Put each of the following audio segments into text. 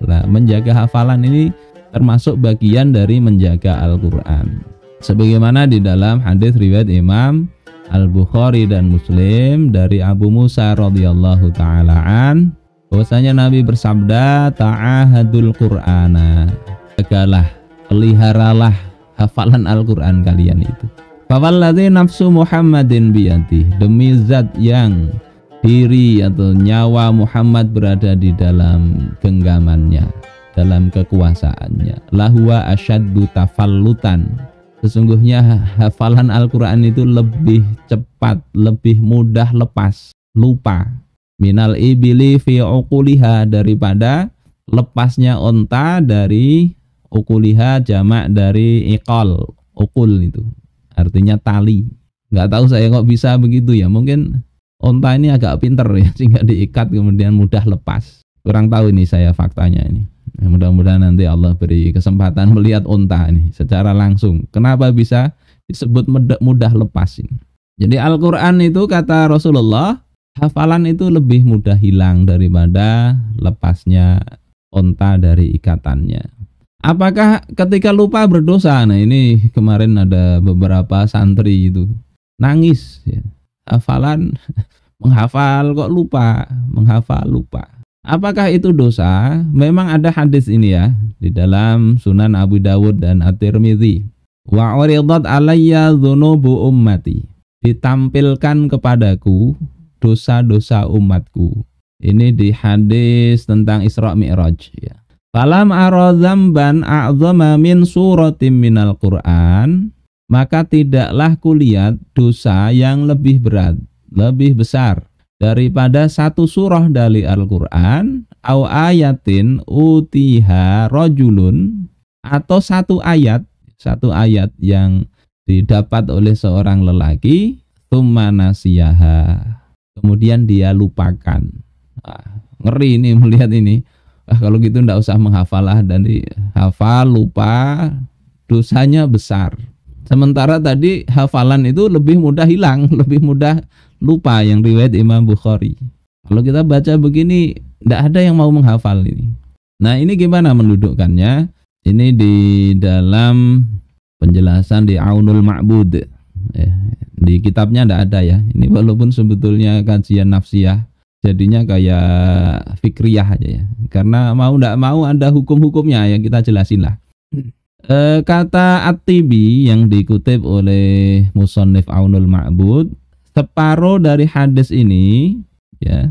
Nah, menjaga hafalan ini termasuk bagian dari menjaga Al-Quran. Sebagaimana di dalam hadis riwayat Imam Al-Bukhari dan Muslim dari Abu Musa radhiyallahu taala an, bahwasanya Nabi bersabda, ta'ahadul Qur'ana, jagalah, peliharalah hafalan Al-Quran kalian itu. Fawalladzi nafsu Muhammadin biyadi, demi zat yang diri atau nyawa Muhammad berada di dalam genggamannya, dalam kekuasaannya, lahuwa asyaddu tafallutan, sesungguhnya hafalan Al-Quran itu lebih cepat, lebih mudah lepas, lupa, minal ibili fi uquliha, daripada lepasnya onta dari uquliha, jamak dari iqal, uqul itu artinya tali. Nggak tahu saya kok bisa begitu ya, mungkin onta ini agak pinter ya, sehingga diikat kemudian mudah lepas. Kurang tahu ini saya faktanya ini. Mudah-mudahan nanti Allah beri kesempatan melihat onta ini secara langsung. Kenapa bisa disebut mudah lepas ini? Jadi Al-Quran itu kata Rasulullah, hafalan itu lebih mudah hilang daripada lepasnya onta dari ikatannya. Apakah ketika lupa berdosa? Nah ini kemarin ada beberapa santri itu nangis ya. Hafalan, menghafal kok lupa, menghafal lupa. Apakah itu dosa? Memang ada hadis ini ya di dalam Sunan Abu Dawud dan At-Tirmidzi. Wa uridat alayya dzunubu ummati, ditampilkan kepadaku dosa-dosa umatku. Ini di hadis tentang Isra Mi'raj ya. Falam ara dzamban a'zama min suratin minal Qur'an, maka tidaklah kulihat dosa yang lebih berat, lebih besar daripada satu surah dari Al-Quran, au ayatin utiha rajulun, atau satu ayat yang didapat oleh seorang lelaki, tsumma nasiyaha, kemudian dia lupakan. Ngeri ini melihat ini. Kalau gitu enggak usah menghafal lah, dari hafal lupa dosanya besar. Sementara tadi hafalan itu lebih mudah hilang, lebih mudah lupa, yang riwayat Imam Bukhari. Kalau kita baca begini, tidak ada yang mau menghafal ini. Nah ini gimana mendudukkannya? Ini di dalam penjelasan di Aunul Ma'bud. Di kitabnya tidak ada ya. Ini walaupun sebetulnya kajian nafsiyah, jadinya kayak fikriyah aja ya. Karena mau tidak mau ada hukum-hukumnya yang kita jelasin lah. Kata At-Tibi yang dikutip oleh Musannif Aunul Ma'bud, separuh dari hadis ini ya,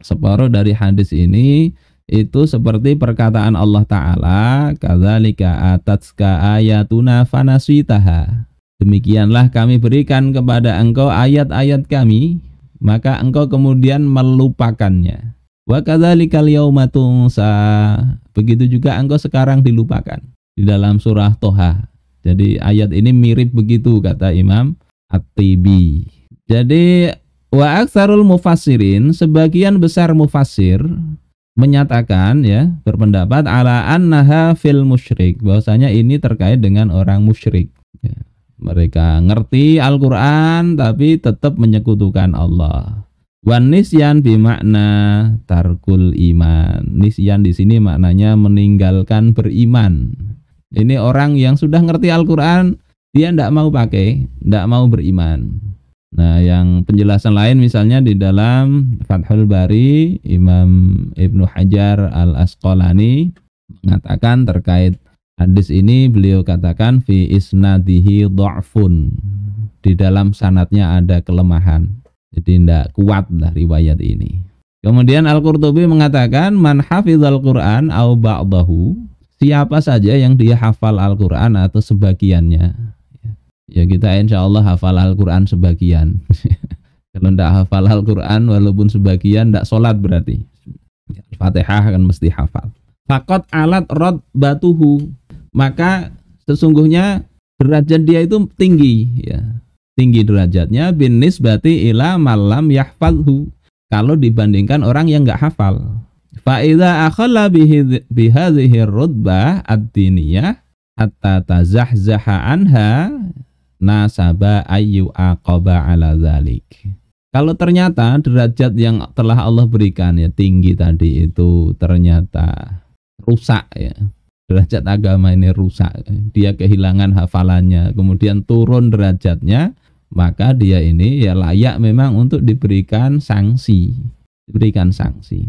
separuh dari hadis ini itu seperti perkataan Allah Ta'ala, kadzalika atatska ayatuna fanasitaha, demikianlah kami berikan kepada engkau ayat-ayat kami, maka engkau kemudian melupakannya. Wa kadzalikal yauma tunsa, begitu juga engkau sekarang dilupakan. Di dalam surah Toha. Jadi ayat ini mirip begitu kata Imam At-Tibi. Jadi wa aktsarul mufassirin, sebagian besar mufassir menyatakan ya, berpendapat ala annaha fil musyrik, bahwasanya ini terkait dengan orang musyrik ya. Mereka ngerti Al-Quran tapi tetap menyekutukan Allah. Wan nisyan bimakna tarkul iman. Nisyan di sini maknanya meninggalkan beriman. Ini orang yang sudah ngerti Al-Quran, dia tidak mau pakai, tidak mau beriman. Nah, yang penjelasan lain misalnya di dalam Fathul Bari, Imam Ibnu Hajar Al-Asqalani mengatakan terkait hadis ini, beliau katakan fi isnadihi dha'fun, di dalam sanadnya ada kelemahan, jadi tidak kuat lah riwayat ini. Kemudian Al-Qurtubi mengatakan man hafizal Qur'an au ba'dahu, siapa saja yang dia hafal Al-Quran atau sebagiannya, ya kita insya Allah hafal Al-Quran sebagian. Kalau tidak hafal Al-Quran walaupun sebagian, tidak sholat berarti. Fatihah kan mesti hafal. Faqat alat rod batuhu, maka sesungguhnya derajat dia itu tinggi, ya, tinggi derajatnya bin nisbati ila malam yahfalhu, kalau dibandingkan orang yang nggak hafal. Fa'idha akhalla bihadhihi rutbah ad-diniyah hatta tazahzaha anha nasaba ayyu aqaba ala dhalik. Kalau ternyata derajat yang telah Allah berikan ya tinggi tadi itu ternyata rusak ya. Derajat agama ini rusak. Dia kehilangan hafalannya, kemudian turun derajatnya, maka dia ini ya layak memang untuk diberikan sanksi. Diberikan sanksi.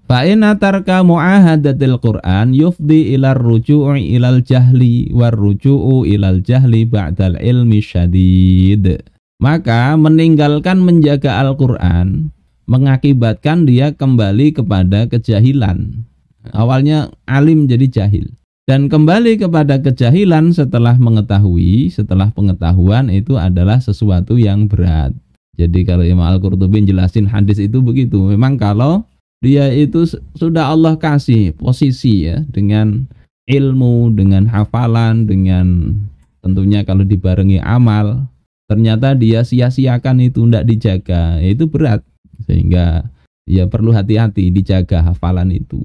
Fa inna tarka mu'ahadatil Qur'an yufdi ilal ruju'i ilal jahli war ruju'u ilal jahli ba'dal ilmi syadid. Maka meninggalkan menjaga Al-Qur'an mengakibatkan dia kembali kepada kejahilan. Awalnya alim jadi jahil. Dan kembali kepada kejahilan setelah mengetahui, setelah pengetahuan itu adalah sesuatu yang berat. Jadi kalau Imam Al-Qurtubi jelasin hadis itu begitu. Memang kalau dia itu sudah Allah kasih posisi ya, dengan ilmu, dengan hafalan, dengan tentunya kalau dibarengi amal, ternyata dia sia-siakan itu, tidak dijaga, itu berat. Sehingga ya perlu hati-hati dijaga hafalan itu,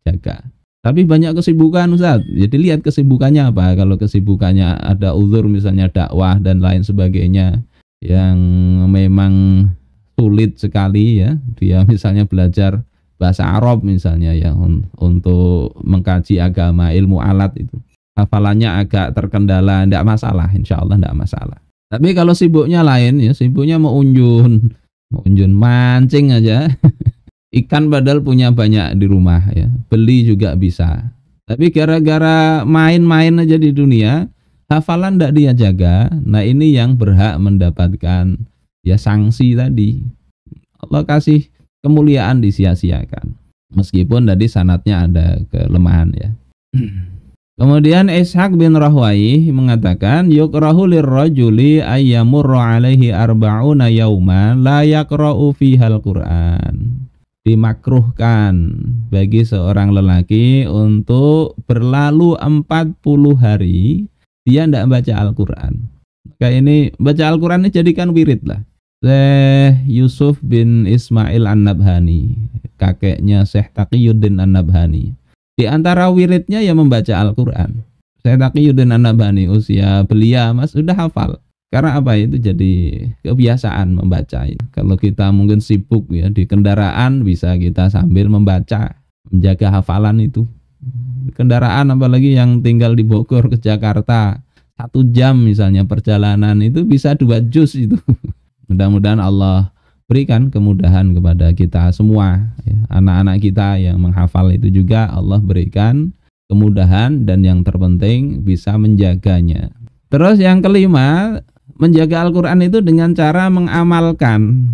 jaga. Tapi banyak kesibukan Ustaz, jadi lihat kesibukannya apa. Kalau kesibukannya ada uzur misalnya dakwah dan lain sebagainya yang memang sulit sekali ya, dia misalnya belajar bahasa Arab misalnya ya untuk mengkaji agama, ilmu alat itu hafalannya agak terkendala, tidak masalah, insya Allah tidak masalah. Tapi kalau sibuknya lain ya, sibuknya mau unjun mancing aja ikan padahal punya banyak di rumah ya, beli juga bisa, tapi gara-gara main-main aja di dunia, hafalan tidak dia jaga. Nah ini yang berhak mendapatkan ya sanksi tadi. Allah kasih kemuliaan disia-siakan, meskipun tadi sanadnya ada kelemahan ya. Kemudian Ishaq bin Rahwayh mengatakan yukrahu lirrajuli ayyamurra alaihi arba'una yauman la yaqra'u fihal Qur'an. Dimakruhkan bagi seorang lelaki untuk berlalu 40 hari dia tidak baca Al-Qur'an. Maka ini baca Al-Qur'an ini jadikan wirid lah. Syekh Yusuf bin Ismail An-Nabhani, kakeknya Syekh Taqiyuddin An-Nabhani, di antara wiridnya ya membaca Al-Qur'an. Syekh Taqiyuddin An-Nabhani usia belia mas sudah hafal. Karena apa itu jadi kebiasaan membaca. Kalau kita mungkin sibuk ya di kendaraan, bisa kita sambil membaca, menjaga hafalan itu. Kendaraan apalagi yang tinggal di Bogor ke Jakarta 1 jam misalnya perjalanan, itu bisa 2 juz itu. Mudah-mudahan Allah berikan kemudahan kepada kita semua ya. Anak-anak kita yang menghafal itu juga Allah berikan kemudahan, dan yang terpenting bisa menjaganya. Terus yang kelima, menjaga Al-Qur'an itu dengan cara mengamalkan.